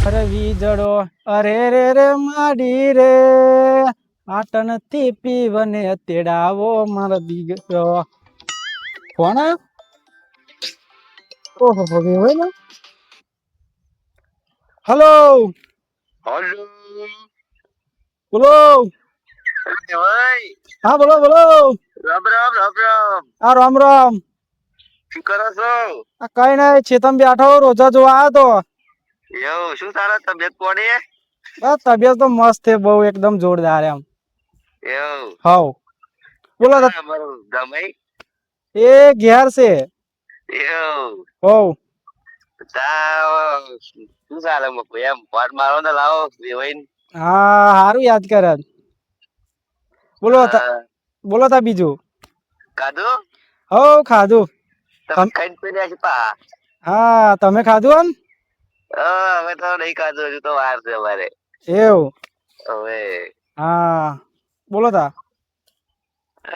અરે વીજળો અરે રે રે માડી રે આટણથી પીવને તેડાવો મારા દીકરો. કોણ આવ્યો? ઓહો હો હોય ને. હલો હલો બોલો. ભાઈ હા બોલો બોલો. રામ રામ રામ રામ. હા રામ રામ. શું કરો છો? આ કઈ નઈ છેતમ બેઠો રોજા જોવા આવ્યો તો. એવું શું તારા તબિયત પોડી? બસ તબિયત તો મસ્ત છે બહુ એકદમ જોરદાર એમ. એવું હાવ બોલો તો. અમારું ગમાઈ એ ઘેર છે. એવું હોવ શું ચાલે મકુ એમ ફોન મારો ને લાવો વેવાઈને. હા સારું યાદ કરે. બોલો બોલો તા બીજું. ખાધું? હો ખાધું. તમે ખાઈને પીને છે પા? હા તમે ખાધું એમ? હવે તો નહીં ખાધું, હજુ તો વાર છે અમારે. એવું હવે હા બોલો તા.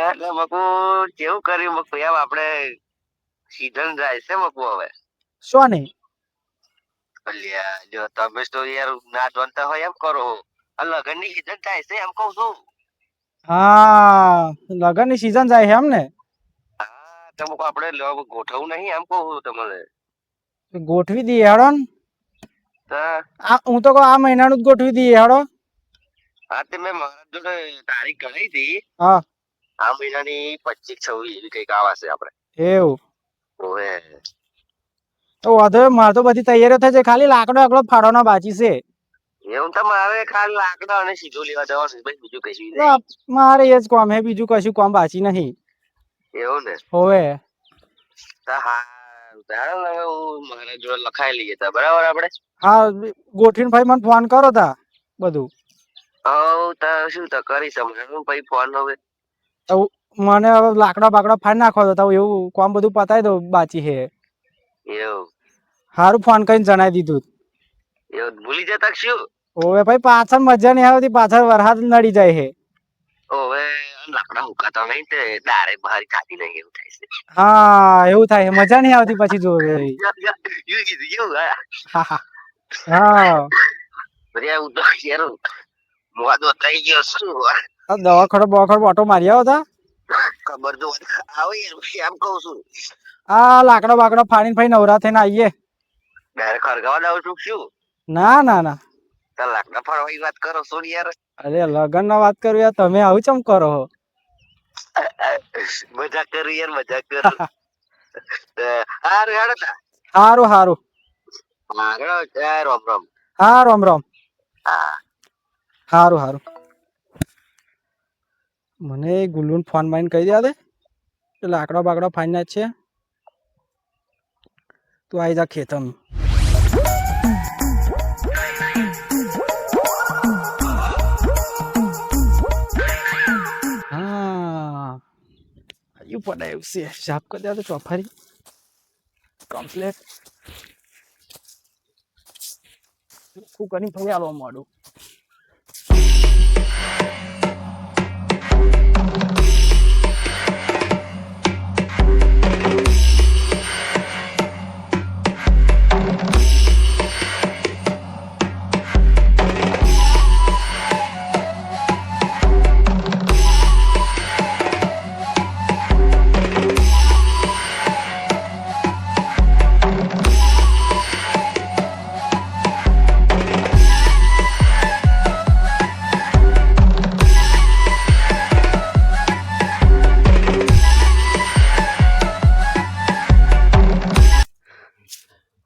એટલે મકુ કેવું કર્યું મકુ એમ આપડે સીઝન જાય છે મકુ હવે. શું નહીં? અલ્યા જો તમે તો યાર ના જાણતા હોય એમ કરો. આ લગન ની સીઝન થાય છે એમ કઉ છું. હા લગન ની સિઝન જાય છે એમ ને. હા તો મકુ આપડે ગોઠવું નહીં એમ કહું છું તમને. ગોઠવી દઈએ હેડો ને. હા હું તો કહું આ મહિનાનું જ ગોઠવી દઈએ હેડો. હા તે મેં મારા જોડે તારીખ ગણાઈ હતી. હા આ મહિનાની 25-26 એવી કઈક આવાશે આપડે. એવું ઓવે તો વાંધો મારે તો બધી તૈયારીઓ થઈ છે, ખાલી લાકડો એકલો ફાડવાનો બાકી છે. એવું તો મારે ખાલી લાકડા અને સીધું લેવા જવાનું ભાઈ, બીજું કશું તો નહીં. મારે એ જ કામ હે, બીજું કશું કામ બાકી નહીં. એવું ને? હોવે હા હવે હું મારા જોડે લખાઈ લઈએ તા બરાબર આપડે. હા ગોઠવીને ભાઈ મને ફોન કરો તા બધું. હવ તા શું તા કરી સમજાવું ભાઈ ફોન હવે. તો મને હવે લાકડા બાકડા ફાડી નાખો તો એવું કામ બધું પતાવી દો બાકી હે. એવું હારું ફોન કરીને જણાવી દીધું. એવું ભૂલી જતા શું? ઓવે ભાઈ પાછળ મજા નહીં આવતી, પાછળ વરસાદ નડી જાય છે. ઓવે લાકડા હુકાતા નહીં તે દારે બહાર ખાતી નહીં એવું થાય છે. હા એવું થાય, મજા નહીં આવતી પછી જો. એવું કીધું એવું હા હા હા હું તો યાર મોદો થઈ ગયો શું દવાખાનો બવાખાનો ઓટો મારી આવો તા. ખબર તો આવે યાર એમ કઉ છું. આ લાકડો બાકડો ફાડીને ભાઈ નવરા થઈને આવીએ. ડાયરેક્ટ ખરગાવા દઉં છું શું? ના ના ના લાકડા ફાડવાની વાત કરો છો યાર. અરે લગન ના વાત કરું યાર, તમે આવું ચમ કરો? મજાક કરું યાર, મજાક કરું. હારું હેડો તા. હારું હારું રોમ રોમ. હા રામ રામ. હા હારું હારું. મને ગુલ્લુન ફોન મારીને કહી દે દે લાકડા બાકડા ફાડી નાખ છે, તું આવી જા ખેતમ. હા હજુ પડાયું છે, સાફ કરી દે તો ચોફારી કમ્પ્લેટ શું કરી ફરી આવવા માંડું.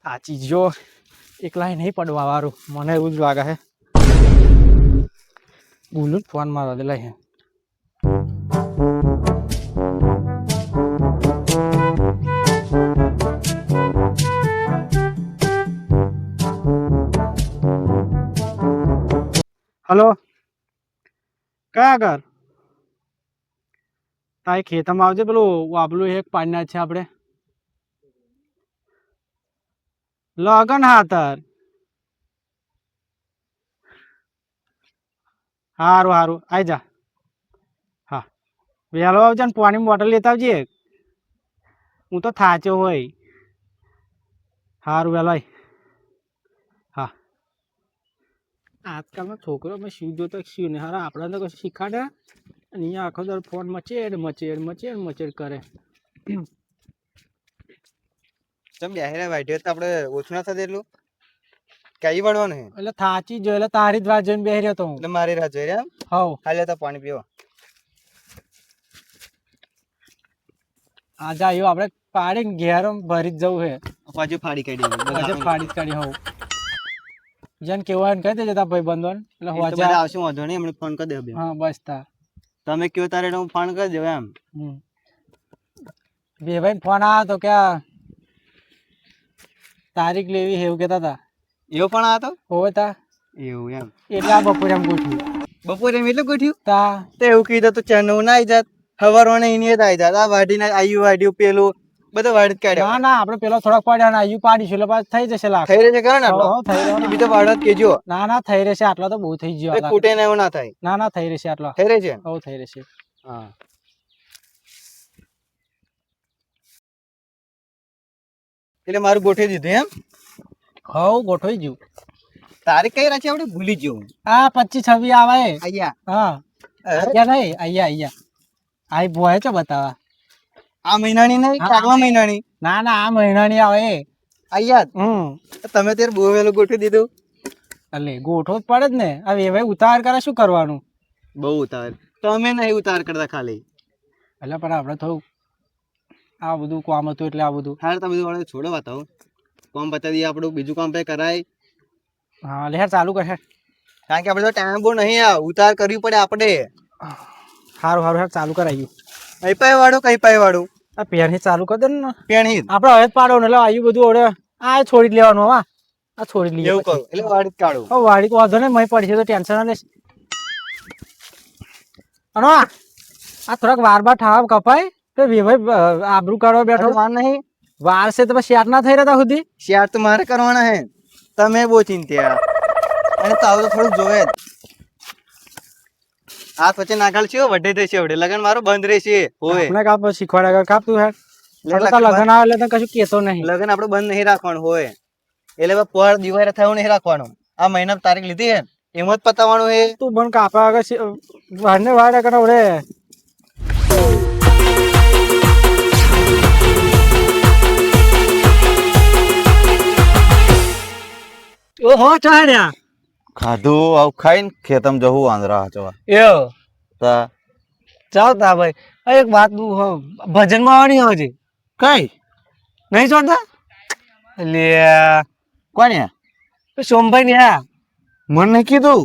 આ ચીજો એકલાય નહીં પડવા વાળું, મને એવું જ લાગે છે. ગુલ્લુન ફોન મારવા દે લઈ. હલો કયા આગળ તારી ખેતરમાં આવજે, પેલું વાપલું એક પાડના છે આપણે લગન હાતર. હારું હારું આઈ જા. હા વહેલો આવજે ને પાણીની બોટલ લેતા આવજે, હું તો થાચ્યો હોય. હારું વહેલો આય. હા આજકાલમાં છોકરો મેં શિવ જોતો શિવ ને હારા આપણા તો કશું શીખાડે અને અહીંયા આખો દર ફોન મચેડ કરે. તમે બેહીને વાઢ્યો તો આપણે ઓછું ના થતું એટલું કઈ વળવાનું હે એટલે થાચી જો એટલે તારી જ વાત જોઈને બેહી રહ્યો તો હું. એટલે મારી રાહ જોઈ રહ્યા એમ હવ હાલે તો પાણી પીવો આજે આવ્યો આપણે પાડીને ઘેર ભરી જ જવું છે. પાછું ફાડી કાઢી આજે ફાડી જ કાઢી હોવ જેને કેવું કહી દેજે તારા ભાઈ બંધો એટલે બધા હોજા. આવશે વાંધો નહીં હમણાં ફોન કરી દેવો બે હા બસ તા તમે કયો તારે એટલે હું ફોન કરી દેવો એમ બે ભાઈ ફોન આવ્યો તો ક્યાં તારીખ લેવી છે એવું કહેતા હતા. એવો પણ આ તો હોવે તા એવું એમ એટલે આ બપોરે એમ ગોઠવ્યું બપોરે એમ એટલું ગોઠ્યું તા તો એવું કીધું તો ચાનું ના આવી જાત હવારોને એની જ આવી જાત આ વાઢીને વાઢ્યું પેલું બધું વાઢી જ કાઢ્યા ના ના આપણે પેલો થોડાક પડ્યા ને આયુ પાડીશું એટલે પાછું થઈ જશે લાખ. થઈ રહેશે ખરા ને આટલો હવ, થઈ રહ્યો ને. બીજો વાઢત કેજો ના ના થઈ રહેશે આટલો તો બહુ થઈ ગયો એ ખૂટે ને એવું ના થાય ના ના થઈ રહેશે આટલો. થઈ રહેશે હવ થઈ રહેશે. હા એટલે મારું ગોઠવી દીધું એમ હવ ગોઠવાઈ ગયું. તારીખ કઈ રાખી આપણે ભૂલી ગયો હું આ 25-26 આવે. અહીંયા હા અહીંયા નહીં અહીંયા આ ભોય છે બતાવા. આ મહિનાની નહીં હા. આગલા મહિનાની ના ના આ મહિનાની આવે. અહીંયા તમે ત્યારે બહુ વહેલું ગોઠવી દીધું એટલે ગોઠવો જ પડે જ ને. હવે એ ભાઈ ઉતાર કરે શું કરવાનું. બહુ ઉતાર તમે નહીં ઉતાર કરતા ખાલી એટલે પણ આપણે થોડું આ બધું કામ હતું એટલે આ બધું. હાર તમે બધું વાળા છોડો બતાવો કામ બતાવી દઈએ આપણું બીજું કામ કઈ કરાય હા લે હેર ચાલુ કર હેર. કારણ કે આપણે તો ટાઈમ બહુ નહીં આ ઉતાર કરવી પડે આપણે સારું સારું હેર ચાલુ કરાવી. કઈ પાય વાળું કઈ પાય વાળું આ પેરની ચાલુ કરી દે ને. પેણી આપણે હવે જ પાડો ને એટલે આવ્યું બધું ઓળે આ છોડી જ લેવાનું. હા આ છોડી જ લઈએ એવું કરું એટલે વાળી જ કાઢું હવે વાડી તો વાંધો નહીં મય પડશે તો ટેન્શન ના લેશ. અને આ થોડાક વાર બાર ઠાવ કપાય તો ભાઈ આબરૂ કાઢવા બેઠો વાર નહીં વાર છે તો પછી શેટ ના થઈ રહ્યા સુધી. શિયાર તો મારે કરવાના હે તમે બહુ ચિંત્યા અને તાવ તો થોડુંક જોવે જ હાથ વચ્ચે નાગાળ છે વઢે થશે વઢે લગન મારું બંધ રહેશે હોય આપણે કાપ શીખવાડે કાપ તું હેર. લગન લગન આવે એટલે તને કશું કેતો નહીં. લગન આપણે બંધ નહીં રાખવાનું હોય એટલે પર દિવાળે થયું નહીં રાખવાનું આ મહિના તારીખ લીધી હે એમ જ પતાવવાનું હે તું પણ કાપા આગળ વારને વાડે કરે ઓરે. ઓહો ચાડ્યા ખાધું આવું ખાઈને ખેતમ જવું આંધ્રા હાચવા એવો તા ચાલતા ભાઈ. એક વાત ભજનમાં આવવાની આવે છે કઈ નહીં ચોડતા એટલે કોને સોમભાઈ ને હા મને નહીં કીધું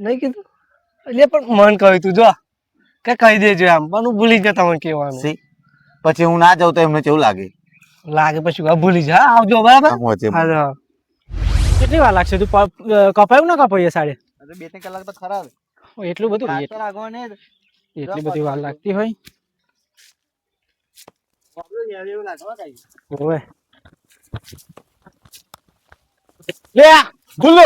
નહીં કીધું એટલે પણ મન કહ્યું તું જો કે કહી દેજો આમ પણ હું ભૂલી જતા મને કહેવાનું. સી પછી હું ના જાઉં તો એમને કેવું લાગે લાગે પછી હું ભૂલી જા આવજો બરાબર. આમ વચ્ચે હા કેટલી વાર લાગશે તું કપાયું ના કપાઈએ સાડે 2-3 કલાક તો ખરા એટલું બધું રાત તો રાખવાનું હે. એટલી બધી વાર લાગતી હોય. આપણું યાર એવું લાગવા કાંઈ. ઓવે લે ગુલ્લો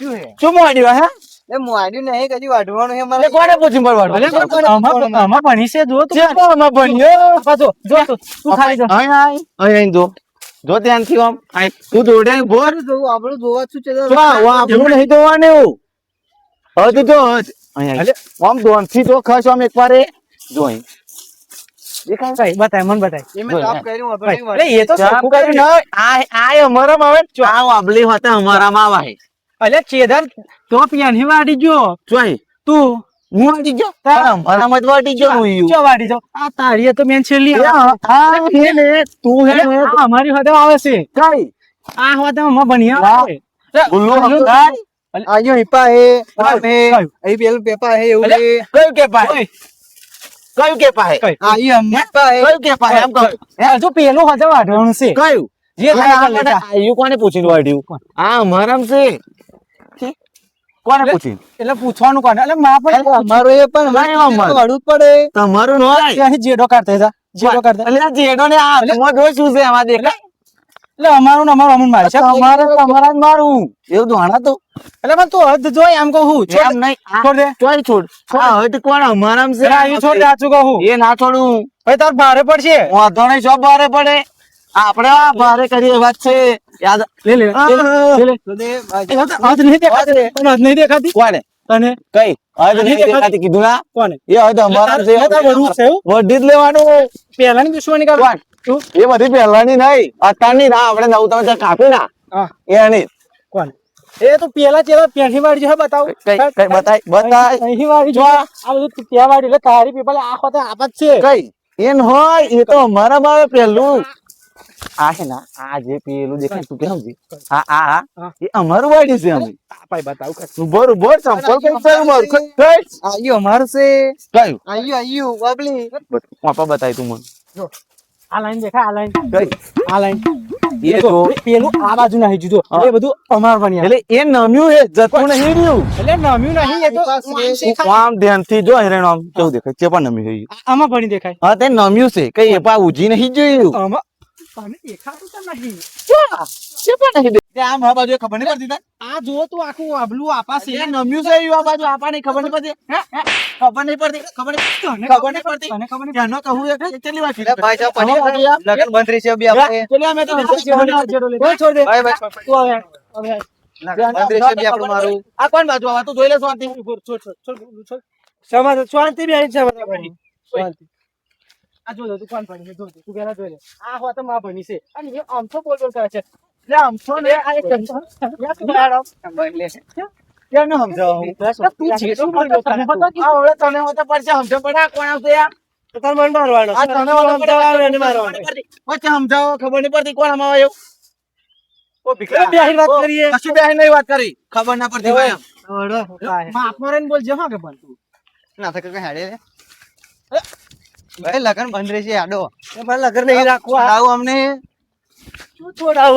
શું હે શું મોડ્યો હે એ મોડ્યું નહીં કદી વાઢવાનું હે મારે કોને પૂછ્યું પરવાડો આમાં ભણી છે જો તું આમાં ભણ્યો પાછો જો તું ખાલી જો અહીં જો જો ધ્યાનથી આમ અહીં તું દોડે બોર આપણું જોવા શું છે આપણું નહીં જોવાનું હવે તું જો અહીં આમ ધોનથી જો ખસ આમ એકવાર એ જો અહીં કઈ બતાય મને બતાય એ મેં કાપ કર્યું આપણે નહીં અરે એ તો સરખું કર્યું ને. આ અમારામાં આવે ને ચો. આ વાબલી હોતા અમારામાં આવે અલે ચેદર તો પ્યાની વાડી ગયો ચોઈ તું હું વાટી ગયો અમારામાં જ વાટી ગયો હું ઈયું. ચો વાડી જાવ આ તારી તો મેન છેલ્લી હે ને તું હે ને આ અમારી હોતે આવે છે કઈ આ હોતે અમે ભણ્યા આવે. ગુલ્લો ગુલ્લો હમદાર અહીંયા હિપા હે આમ હે અહીં પેલું પેપા હે એવું હે કયું કે પાહે કયું કે પાહે કઈ અહીં હમ્મા હે કયું કે પાહે આમ કહું હજુ પેલું હોતે વાઢવાનું છે કયું જે થાય એ લેતા. આયુ કોને પૂછીને વાઢ્યું આ અમારામ છે કોને પૂછીને એટલે પૂછવાનું કોને એટલે માં પણ અમારો એ પણ નહીં અમાર. વાળું જ પડે તમારું નો આય ત્યાંથી જેડો કાઢતા હતા જેડો કાઢતા એટલે આ જેડો ને આ હાથમાં જો શું છે આમાં દેખાય એટલે અમારું ને અમારું અમન મારે છે તમારે તમારા જ મારું એવું દોણા તો એટલે પણ તું હદ જોઈ આમ કહું છોડ એમ નહીં આ છોડ દે ચોય છોડ આ હટ કોણ અમારામ છે એટલે આ છોડ દે આચું કહું એ ના છોડું ભાઈ તાર ભારે પડશે વાંધો નહીં શોપ બારે પડે આપણે આ ભારે કરી વાત છે યાદ લે લે આ, લે લે તો દે ભાઈ. એ હાથ નહીં દેખાતી તને હાથ નહીં દેખાતી કોને તને કઈ હવે તો નહીં દેખાતી કીધું ના કોને એ હવે તો અમારા છે એ તાર વરુ છે એવું? વઢી જ લેવાનું પહેલાની દુશ્મની કાઢ કોણ? એ બધી પહેલાની નહીં અત્યારની ના આપણે નવ તમે ત્યાં કાપી ના હા એની કોણ એ તો પેલા ચેલા પહેલી વાળી છે બતાવ કઈ કઈ બતાય અહીં વાળી જો આ બધું ત્યાં વાળી એટલે તારી પેપર આખો તો આપ જ છે કઈ એન હોય એ તો અમારા માં પેલું આ છે ને આ જે પેલું દેખાય તું કેમ છે આ એ અમારું વાડી છે અમે પાઈ બતાવ કર બરોબર ચંપલ કઈ છે અમારું કઈ આયુ અમારું છે કયું આયુ બાબલી પાપા બતાય તું મને જો આ લાઈન દેખાય આ લાઈન કઈ આ લાઈન એ તો પેલું આ બાજુ નહીં જુદો એ બધું અમાર બની એટલે એ નમ્યું હે જતું નહીં રહ્યું એટલે નમ્યું નહીં એ તો પાસે હું આમ ધ્યાનથી જો હેરણ આમ કેવું દેખાય છે પણ નમી ગઈ આમાં ભણી દેખાય હા તે નમ્યું છે કઈ એ પા ઉજી નહીં જોયું આમાં તને દેખાતું તો નહીં છે પણ નહીં આમ આ બાજુ ખબર નહીં પડતી આ જો તું આખું આબલું આપા છે એ નમ્યું છે આ બાજુ આપણને ખબર નહીં પડતી ખબર નહીં પડતી ખબર નહીં ખબર નહીં પડતી તને ખબર નહીં ત્યાંનો કહું એક કેટલી વાર એટલે ભાઈ સાહેબ આમાં બાજુ યાર. લગન બંધ રહી છે બી આપણે પેલી અમે તો કોઈ છોડ દે ભાઈ ભાઈ તું હવે હવે લગન બંધ રહી છે બી આપણું મારું આ કોણ બાજુ આવા તું જોઈ લે શાંતિ છોડ સમાજ શાંતિ બી આવી છે બધા ભણી શાંતિ આ જો તું કોણ ભણી છે જો તું પેલા જોઈ લે આ હો તો માં ભણી છે અને એ આમ તો બોલ બોલ કરે છે લે આમ તો ને આ એક કેમ ન સમજાવો હું? તું છે શું બોલ બોલ કરે આ ઓળે તને હોતા પડશે સમજો પડા કોણ આવશે યાર તો તાર મન મારવાનો આ તને હોતા સમજાવવાનો એને મારવાનો વચ્ચે સમજાવો ખબર નહીં પડતી કોણ આમાં આવ્યો ઓ ભીખરા બે હારી વાત કરીએ કશું બેહી નહીં વાત કરી ખબર ના પડતી ભાઈ માં આપ મારે બોલ જે હા કે પણ તું ના થકે કઈ હાડે રે ભાઈ લગન બંધ રહી છે આડો એ મારે લગન નહીં રાખવા છોડાવો અમને છોડાવ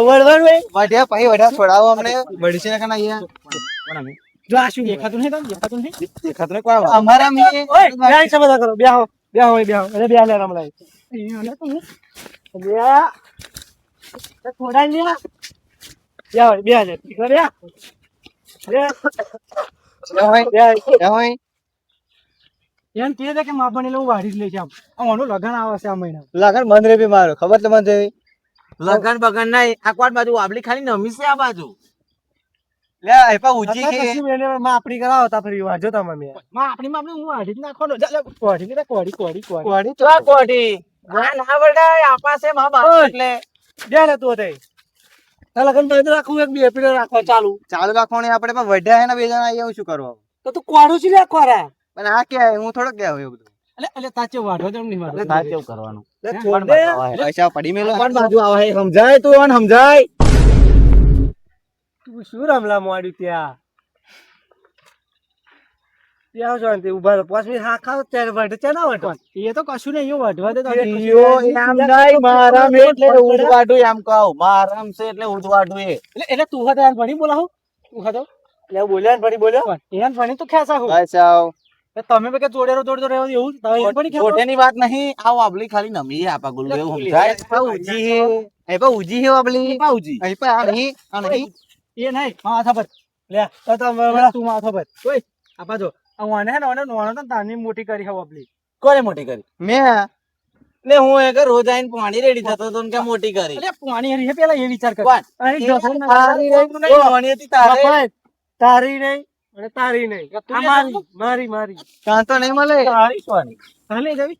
વળવાનું વઢ્યા પછી વઢ્યા છોડાવો અમને વળી છે કે ના અહીંયા જો આ શું દેખાતું નહીં તને દેખાતું નહીં દેખાતું નહીં કોણ અમારા મે ઓય બેન સમજા કરો બેહો અરે બે લે રમલાય લ્યા તે થોડા લ્યા બે લે ઠીક રે હોય એમ કહે છે કે માં બનેલો હું વાડી જ લઈ છે આમ આનું લગન આવે છે આ મહિના લગન બંધ રહી બી મારો ખબર તો બંધ રહી લગન બગન નહીં આ કોણ બાજુ આબલી ખાલી નમી છે આ બાજુ લે એ પા ઊંચી કે માં આપણી કરાવો તા ફરી વાજો તમે મેં માં આપણી માં હું વાડી જ નાખવાનો કોડી ને કોડી કોડી તો કોટી ના વડાય આપા છે માં બાજુ એટલે બે લે તું તે લગન બંધ રાખવું એક બે પીડો રાખવા ચાલુ ચાલુ રાખવાની આપણે પણ વઢ્યા હે ને બે જણા અહીંયા શું કરવા તો તું કોડું છે લે કોરા પણ આ કે હું થોડો ગયા હોય બધું એટલે તાચે વાઢો તેમ નહીં મારે ના કેવું કરવાનું છોડ દે પૈસા પડી મેલો કોણ બાજુ આવે સમજાય તું ઓન સમજાય તું શું રમલા મોડ્યું ત્યાં ત્યાં શાંતિ ઉભા રહો 5 મિનિટ હા ખાવ ત્યારે વાઢે ત્યાં ના વાઢો એ તો કશું નહીં વાઢવા દે તો ઈયો એમ નહીં મારામ એટલે ઉડવાડું એમ કહું મારામ છે એટલે ઉડવાડું એ એટલે તું હતા યાર ભણી બોલાવો તું હતો એટલે બોલ્યા ને ભણી બોલ્યો યાર ભણી તો ખેસા હું પૈસા તમે બે કે જોડેરો રહેવો એવું તમે યાર ભણી ખેસો છોટેની વાત નહીં આવ આબલી ખાલી નમી આપા ગુલ્લુ એવું સમજાય ઊંચી હે એ પા ઊંચી હે આપલી પાઉજી અહીં પા આ નહીં એ નહીં માથા પર લે તો તમે તું માથા પર ઓય આપા જો આ વાને હે ને નોનો તો તાની મોટી કરી હવ આપલી કોને મોટી કરી મેં ને હું એક રોજ આઈને પાણી રેડી થતો તો ને કે મોટી કરી એટલે પાણી હરી પેલા એ વિચાર કર કોણ? અરે જસન તારી રહી નહીં મોણી હતી તારે તારી નહીં અને તારી નહીં મારી મારી મારી કાં તો નહીં મળે તારી સોની તાલે જવી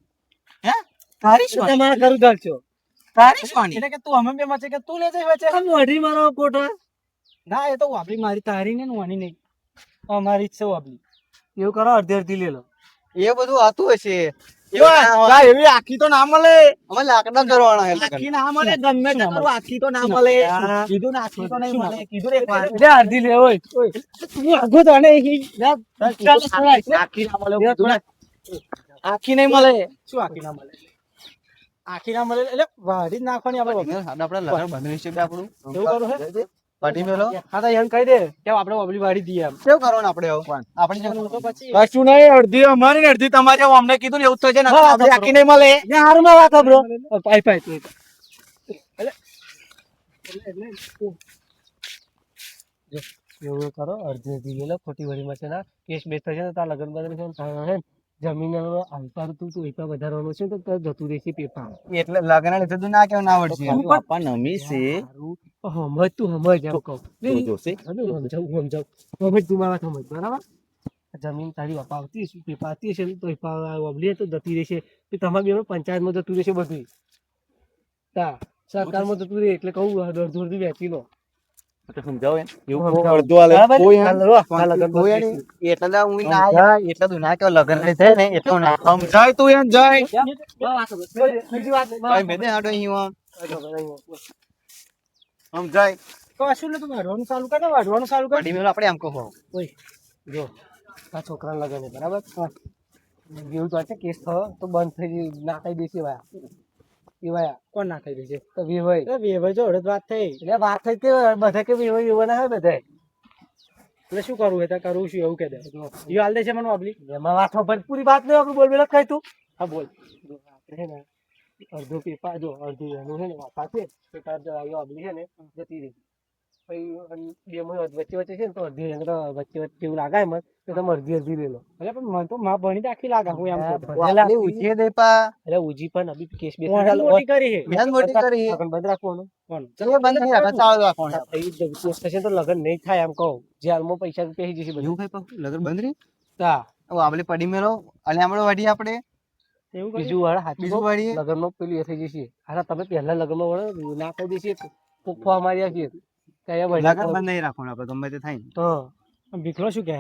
હે તારી સોની તમારા ઘર ઉધારજો તારી સોની એટલે કે તું અમે બે મચે કે તું લે જઈ વચ્ચે મોઢી મારો કોટો ના એ તો વાપરી મારી તારી ને વાની નહીં અમારી જ છે વાપરી એવું કરો અડધી અડધી લે લો એ બધું આતું હશે એવી આખી તો ના મળે અમે લાકડા કરવાના હે લગન આખી ના મળે ગમે તે કરું આખી તો ના મળે કીધું ને આખી તો નહીં મળે કીધું એક વાર એટલે અડધી લે ઓય તું આગો તો ને આખી ના મળે આખી નહીં મળે શું આખી ના મળે આખી ના મળે એટલે વાડી જ નાખવાની આપણે આપડે લગન બંધ રહી છે બે આપણું એવું કરું હે પાટી મેલો હા તો એમ કહી દે કે આપણે વાપરી વાડી દઈએ એમ કેવું કરવાનું આપણે આવું આપણે તો પછી કશું નહીં અડધી અમારી ને અડધી તમારે અમને કીધું ને એવું થશે ને હા, આપણે આખી નહીં મળે હારમાં વાત બ્રો પાઈ પાઈ તું એવું કરો અડધી અડધી લે લો ખોટી વળી માં છે ના કેસ બેસ થશે ને તાર લગન બગન છે જમીન અંતર તું પૈસા વધારવાનો છે તો તારે જતું રહેશે પેપા એટલે લગ્ન લીધે તું ના કેવું ના આવડશે પણ- બાપા નમી છે સમજ તું સમજ એમ કહું જોશે સમજાવું સમજ તું મારા સમજ બરાબર જમીન તારી અપાવતી હશે પેપા આવતી હશે તો પેપા ઓબલી તો જતી રહેશે તો તમારે બેનો પંચાયતમાં જતું રહેશે બધું તા સરકારમાં જતું રહે એટલે કહું અડધું વેચી લો તો સમજાવો એમ એવું સમજાવો. અડધું હાલે બરાબર? કોઈ એમ હાલ રો, હાલ લગન કોઈ બસ નહીં. એટલે તો હું ના એટલે તું ના કેવું લગ્ન લીધે ને એટલે ના સમજાય તું એમ જાય બીજી વાત કઈ મેં હાડો અહીં સમજાય કશું નતું વાઢવાનું ચાલુ કરે વાઢવાનું ચાલુ કરે પડી મેલો આપણે એમ કહો જો આ છોકરાના લગન છે બરાબર જેવું તો છે કેસ થયો તો બંધ થઈ ગઈ નાખાઈ દેશે વાયા એવાયા કોણ નાખાઈ દેશે તો વેવાય વેવાય જો હળદ વાત થઈ એટલે વાત થઈ કે બધા કે વેવાય એવા ના હોય બધા એટલે શું કરવું એ કરવું શું એવું કે દે એ હાલ દે છે મને બાબલી એમાં વાત પર પૂરી વાત નહીં આપણું બોલ બેલ કઈ તું હા બોલ જો આપણે હે ને અડધો પેપા જો અડધું એનું છે ને વાપા છે પેપા જો આવ્યો બાબલી છે ને જતી રહી પછી બે વચ્ચે વચ્ચે છે ને તો અડધી વચ્ચે વચ્ચે એવું લાગે એમ તો તમે અડધી લઈ લો એટલે પણ મને તો માં ભણી આખી લાગે હું એમ આપણે ઉછીએ દે પા એટલે ઉજી પણ અભી કેસ બેસ મોટી કરી છે મેં મોટી કરી છે. લગન બંધ રાખવાનું કોણ ચલો બંધ નહીં રાખા ચાલુ રાખવાનું કેસ થશે તો લગન નહીં થાય એમ કહું જે હાલમાં પૈસા પેહી જશે બધું એવું કઈ પાછું લગન બંધ રહી તા આપણે પડી મેલો અને આપણે વાડી આપણે એવું બીજું વાળા હાથ બીજું વાડીએ લગનમાં પેલું એ થઈ જશે હા તમે પહેલા લગનમાં વળો ના કહી દેશે ફોફા માર્યા છે કયા લગન બંધ નહીં રાખવાનું આપણે ગમે તે થાય ને. હા ભીખલો શું કહે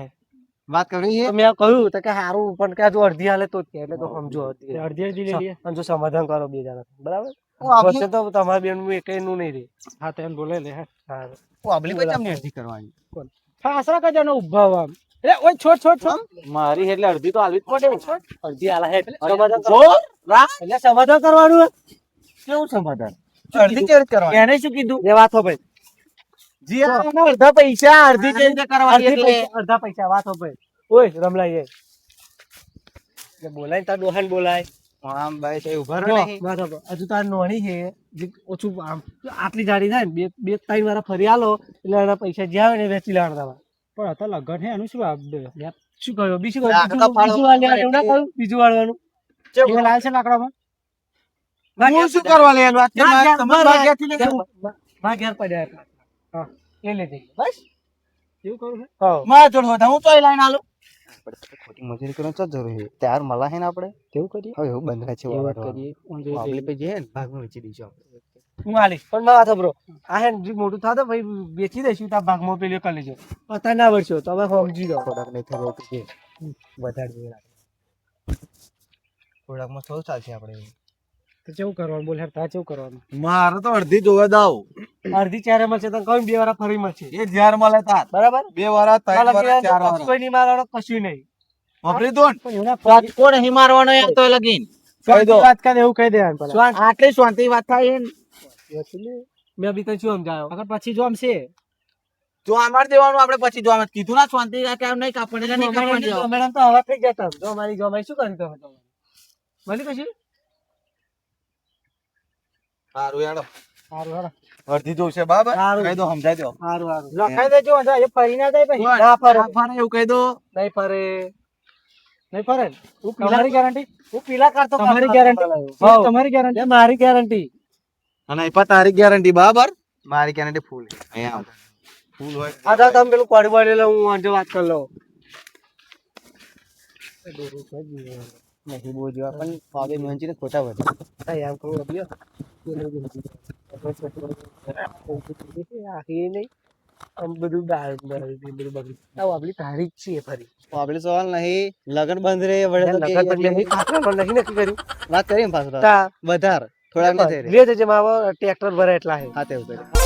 વાત કરી છે તો મેં કહ્યું તો કે સારું પણ કે જો અડધી હાલે તો જ કે એટલે તો સમજો અડધી લઈ લઈએ અને જો સમાધાન કરો બે જણા બરાબર પછી તો તમારા બેન નું એકઈ નું નહીં રે હા તો એમ બોલે લે હા આપણી કોઈ ચમની અરજી કરવાની ફાસરા કજાનો ઉભા આમ એટલે ઓય છોડ છોડ છોડ મારી એટલે અડધી તો હાલવી જ પડે અડધી હાલા હે એટલે સમાધાન એટલે સમાધાન કરવાનું કેવું સમાધાન અરજી કેવી રીતે કરવાની એને શું કીધું એ વાત હો ભાઈ જી અડધા પૈસા અડધી ચેન્જ કરવાની અડધા પૈસા વાત હો ભાઈ ઓય રમલાઈ એ બોલાય તાર ડોહાન બોલાય આમ ભાઈ છે ઉભા રહો જો, નહીં વાત હો ભાઈ. હજુ તાર નોણી છે જે ઓછું આમ આટલી જાડી થાય ને બે ત્રણ વાળા ફરી આલો એટલે એના પૈસા જ્યાં હોય ને એ વેચી લેવાના તમારે પણ હતા લગન હે એનું શું શું કહ્યું બીજું કહ્યું લાકડા ફાડો. બીજું વાળવાનું એવું ના કહ્યું બીજું વાળવાનું એ લાલ છે લાકડામાં હું શું કરવા લેવાનું વાત છે મારે તમારા ભાગ્યથી લઈ જવું. માં ઘેર પડ્યા એટલા હા એ લઈ જઈએ બસ એવું કરું છે હા મારા જોડે હોય તો હું તોય લાઈન આલું ખોટી મજૂરી કરવાની શું જરૂર છે ત્યાર મળા છે ને આપણે કેવું કરીએ હવે એવું બંધ છે એ વાત કરીએ આપણે પછી છે ને ભાગમાં વેચી દઈશું આપણે હું હાલીશ પણ માં વાત બ્રો આ હે જે મોટું થાતો ભાઈ વેચી દઈશું તાર ભાગમાં પેલી કરી લેજો પતા ના વળશો તો હવે સમજી જાઓ થોડાક નહીં થયો તો જે વધારે જોઈએ લાગે થોડાકમાં થોડું ચાલશે આપણે તો કેવું કરવાનું બોલ હેર તા કેવું કરવાનું મારે તો અડધી જોવા દાવ અડધી ચારે મળશે તો કહું બે વાળા ફરી મળશે એ જ્યાર મળે તાર બરાબર 2 વાળા 3 વાળા 4 વાળા કોઈ નહીં મારવાનો કશું નહીં વાપરી દો ને. પણ એના કોણ નહીં મારવાનો યાર તો લગીન કહી દો વાત કરે એવું કહી દેવાનું પેલા આટલી શાંતિ વાત થાય મેં બી તને શું સમજાયો અગર પછી જો આમશે જો અમાર દેવાનું આપણે પછી જો કીધું ના શાંતિ કેમ નહીં કાપવાની નહીં કાપવાની મેડમ તો હવા થઈ જતા જો અમારી જો અમારી શું કરી તમે મળી પછી સારું યાર સારું સારું અડધી જોશે બરાબર સારું. કહી દો સમજાઈ દો સારું સારું લખાઈ દેજો એ ફરી ના જાય પછી ના ફરે એવું કહી દો નહીં ફરે નહીં ફરે ને? તમારી ગેરંટી હું પીલા કરતો તમારી ગેરંટી તમારી ગેરંટી મારી ગેરંટી અને એ પણ તારી ગેરંટી બરાબર મારી કેનેડી ફૂલ અહીંયા ફૂલ હોય આ તો તમે પેલું કોડી બોડી લે હું આજે વાત કરી લઉં નહીં બહુ જેવા પણ પાવે મેંચી ને ખોટા વધે એમ કહું રબ્યો આખી નહીં આમ બધું દાળ બધું બગડી આપણી તારીખ છે ફરી આપણે સવાલ નહીં લગન બંધ રહે લગન પણ નહીં કાકરા પણ નહીં કર્યું વાત કરીએ ને પાછું તા વધાર થોડાક નથી લે જજે માવો ટ્રેક્ટર ભરે એટલા હે હા તેવું કરે